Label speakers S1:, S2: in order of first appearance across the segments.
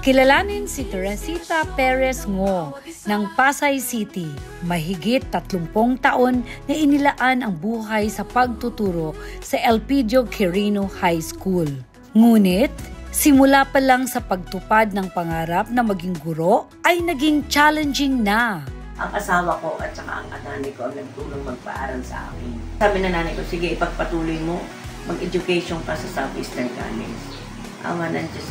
S1: Kilalanin si Teresita Perez Ngo ng Pasay City. Mahigit 30 taon na inilaan ang buhay sa pagtuturo sa Elpidio Quirino High School. Ngunit, simula pa lang sa pagtupad ng pangarap na maging guro ay naging challenging na.
S2: Ang asawa ko at saka ang nanay ko ang nagtulong magpaaral sa akin. Sabi na nanay ko, sige, ipagpatuloy mo, mag-education ka sa Southeastern College. Awa ng Diyos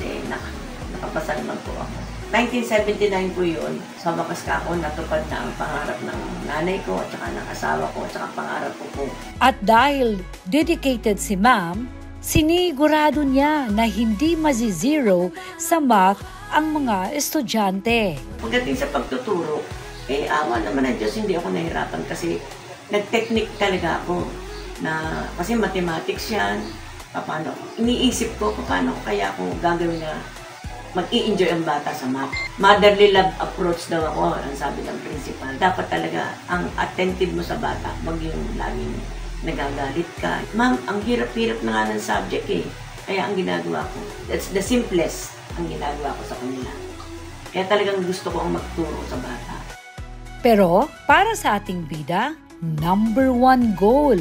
S2: nakapasa naman po ako. 1979 po yun, sa wakas ka ako natupad na ang pangarap ng nanay ko at saka ng asawa ko at saka pangarap ko po.
S1: At dahil dedicated si Ma'am, sinigurado niya na hindi mazi-zero sa math ang mga estudyante.
S2: Pagdating sa pagtuturo, awa naman ng Diyos, hindi ako nahirapan kasi nag-technique talaga ako na, kasi mathematics yan, paano, iniisip ko paano kaya ako gagawin na mag-i-enjoy ang bata sa math. Motherly love approach daw ako, ang sabi ng principal. Dapat talaga, ang attentive mo sa bata, wag yung laging nagagalit ka. Ma'am, ang hirap-hirap na nga ng subject Kaya ang ginagawa ko, that's the simplest ang ginagawa ko sa kanila. Kaya talagang gusto ko ang magturo sa bata.
S1: Pero para sa ating bida, number 1 goal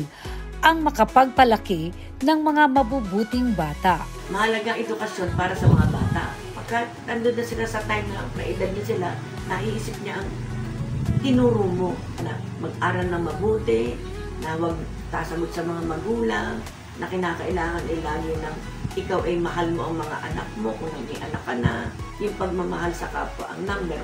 S1: ang makapagpalaki ng mga mabubuting bata.
S2: Mahalagang edukasyon para sa mga bata. Pagka nandun na sila sa time na edad na sila, naiisip niya ang tinuro mo na mag-aral ng mabuti, na huwag sasagot sa mga magulang, na kinakailangan lagi ng ikaw ay mahal mo ang mga anak mo kung naging anak ka na. Yung pagmamahal sa kapwa ang number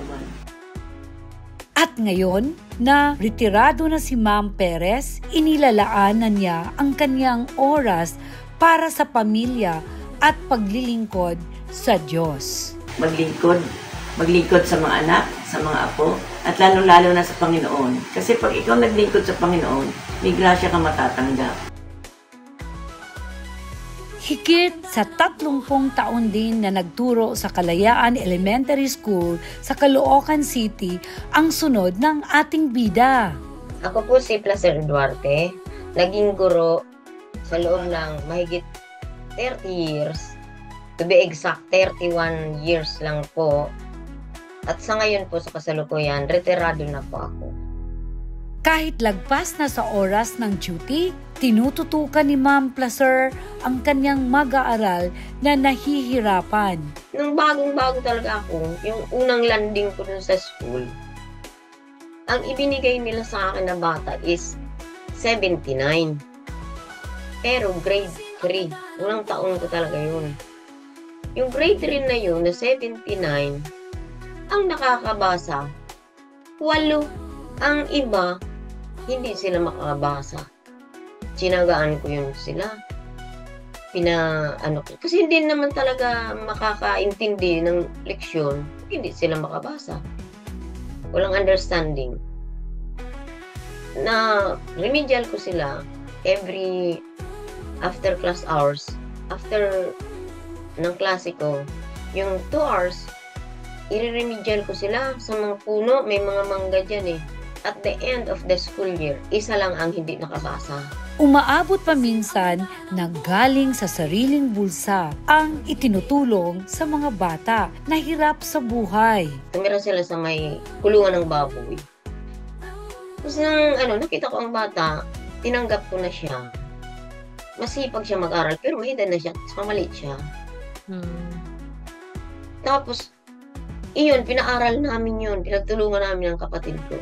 S2: 1.
S1: At ngayon, na retirado na si Ma'am Perez, inilalaanan niya ang kanyang oras para sa pamilya at paglilingkod sa Diyos.
S2: Maglingkod sa mga anak, sa mga apo, at lalo-lalo na sa Panginoon. Kasi pag ikaw naglingkod sa Panginoon, may grasya ka matatanggap.
S1: Higit sa 30 taon din na nagturo sa Kalayaan Elementary School sa Caloocan City ang sunod ng ating bida.
S3: Ako po si Placer Duarte, naging guro sa loob ng mahigit 30 years. To be exact, 31 years lang po. At sa ngayon po sa kasalukuyan, retirado na po ako.
S1: Kahit lagpas na sa oras ng duty, tinututukan ni Ma'am Placer ang kanyang mag-aaral na nahihirapan.
S3: Nung bagong-bago talaga ako, yung unang landing ko dun sa school, ang ibinigay nila sa akin na bata is 79. Pero grade 3, unang taon ko talaga yun. Yung grade 3 na yun, na 79, ang nakakabasa, 8. Ang iba, hindi sila makakabasa. Sinagaan ko yun sila. Kasi hindi naman talaga makakaintindi ng leksyon, hindi sila makabasa. Walang understanding. Na remedial ko sila every after class hours. After ng klase ko, yung 2 hours, i-remedial ko sila sa mga puno, may mga mangga dyan At the end of the school year, isa lang ang hindi nakabasa.
S1: Umaabot pa minsan na galing sa sariling bulsa ang itinutulong sa mga bata na hirap sa buhay.
S3: Tumira sila sa may kulungan ng baboy. Tapos nakita ko ang bata, tinanggap ko na siya. Masipag siya mag-aral, pero may edad na siya, maliit siya. Tapos, iyon, pinaaral namin yun, pinagtulungan namin ang kapatid ko.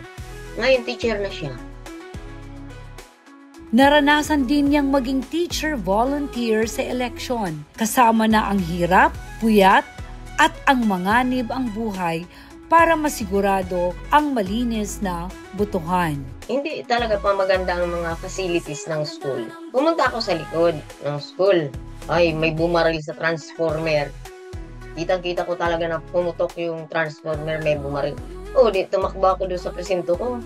S3: Ngayon, teacher na siya.
S1: Naranasan din niyang maging teacher volunteer sa eleksyon. Kasama na ang hirap, puyat, at ang manganib ang buhay para masigurado ang malinis na butuhan.
S3: Hindi talaga pa maganda ang mga facilities ng school. Pumunta ako sa likod ng school. Ay, may bumaril sa transformer. Kitang-kita ko talaga na pumutok yung transformer, may bumaril. Tumakbo ako doon sa presinto ko.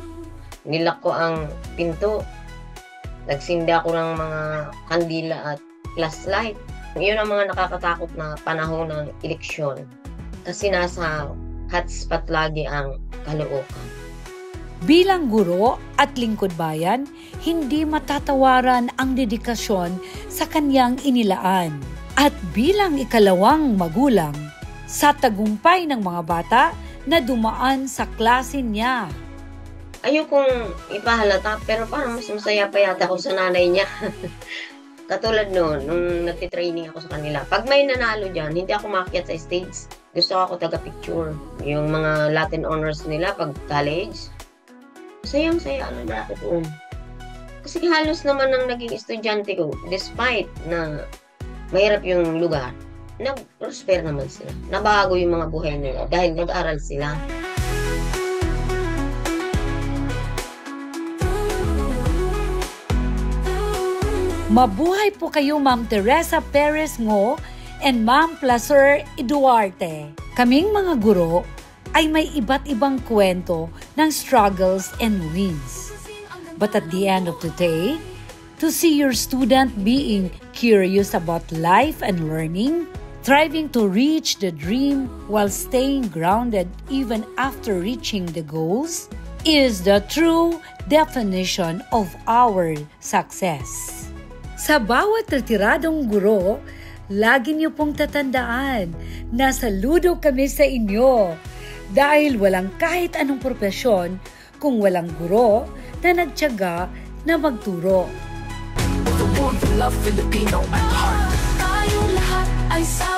S3: Nilak ko ang pinto. Nagsinda ako ng mga kandila at flashlight. Yun ang mga nakakatakot na panahon ng eleksyon. Kasi nasa hotspot lagi ang Caloocan.
S1: Bilang guro at lingkod bayan, hindi matatawaran ang dedikasyon sa kanyang inilaan. At bilang ikalawang magulang, sa tagumpay ng mga bata na dumaan sa klase niya.
S3: Ayokong ipahalata, pero parang mas masaya pa yata ako sa nanay niya. Katulad noon, nung nagtitraining ako sa kanila. Pag may nanalo dyan, hindi ako makiat sa stage. Gusto ako taga-picture. Yung mga Latin honors nila pag college. Sayang-saya na ako doon. Kasi halos naman ang naging estudyante ko, despite na mahirap yung lugar, nag-prosper naman sila. Nabago yung mga buhay nila dahil nag-aral sila.
S1: Mabuhay po kayo, Ma'am Teresa Perez Ngo and Ma'am Placer Duarte. Kaming mga guro ay may iba't ibang kwento ng struggles and wins. But at the end of the day, to see your student being curious about life and learning, striving to reach the dream while staying grounded even after reaching the goals, is the true definition of our success. Sa bawat retiradong guro, lagi niyo pong tatandaan na saludo kami sa inyo dahil walang kahit anong propesyon kung walang guro na nagtiyaga na magturo.
S4: The one who love Filipino at heart. Tayong lahat ay sa